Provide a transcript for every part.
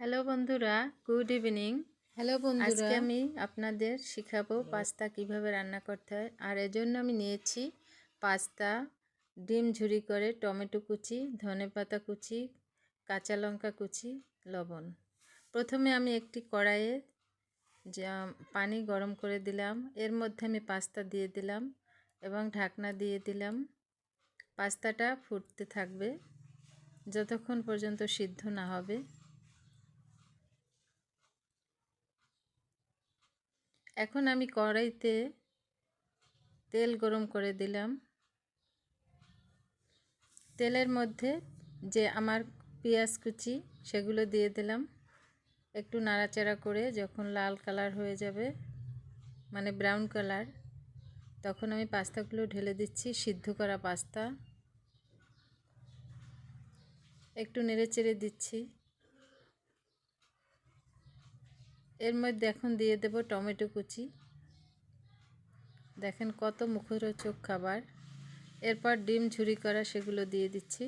Hello বন্ধুরা, good evening. আজকে আমি আপনাদের শেখাবো পাস্তা কিভাবে রান্না করতে হয়। আর এজন্য আমি নিয়েছি পাস্তা, ডিম ঝুরি করে, টমেটো কুচি, ধনেপাতা কুচি, কাঁচা লঙ্কা কুচি, লবণ। প্রথমে আমি একটি কড়াইয়ে পানি গরম করে দিলাম। এর মধ্যে আমি পাস্তা দিয়ে দিলাম এবং ঢাকনা দিয়ে দিলাম। পাস্তাটা ফুটতে থাকবে যতক্ষণ পর্যন্ত সিদ্ধ না হবে। এখন আমি কড়াইতে তেল গরম করে দিলাম। তেলের মধ্যে যে আমার পেঁয়াজ কুচি সেগুলো দিয়ে দিলাম। একটু নাড়াচাড়া করে যখন লাল কালার হয়ে যাবে, মানে ব্রাউন কালার, তখন আমি পাস্তাগুলো ঢেলে দিচ্ছি। সিদ্ধ করা পাস্তা একটু নেড়েচেড়ে দিচ্ছি। এর মধ্যে এখন দিয়ে দেব টমেটো কুচি। দেখেন কত মুখরোচক খাবার। এরপর ডিম ঝুরি করা সেগুলো দিয়ে দিচ্ছি।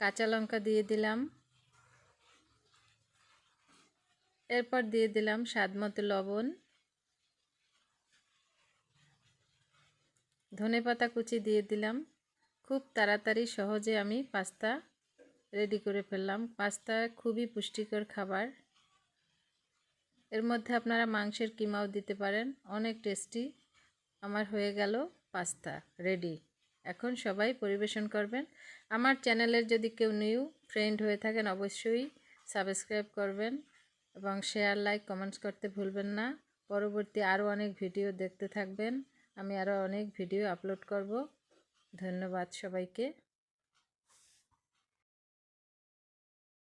কাঁচা লঙ্কা দিয়ে দিলাম। এরপর দিয়ে দিলাম স্বাদমতো লবণ, ধনেপাতা কুচি দিয়ে দিলাম। খুব তাড়াতাড়ি সহজে আমি পাস্তা রেডি করে ফেললাম। পাস্তা খুবই পুষ্টিকর খাবার। এর মধ্যে আপনারা মাংসের কিমাও দিতে পারেন, অনেক টেস্টি। আমার হয়ে গেল পাস্তা রেডি। এখন সবাই পরিবেশন করবেন। আমার চ্যানেলের যদি কেউ নিউ ফ্রেন্ড হয়ে থাকেন অবশ্যই সাবস্ক্রাইব করবেন এবং শেয়ার, লাইক, কমেন্টস করতে ভুলবেন না। পরবর্তী আরও অনেক ভিডিও দেখতে থাকবেন। আমি আরও অনেক ভিডিও আপলোড করব। ধন্যবাদ সবাইকে।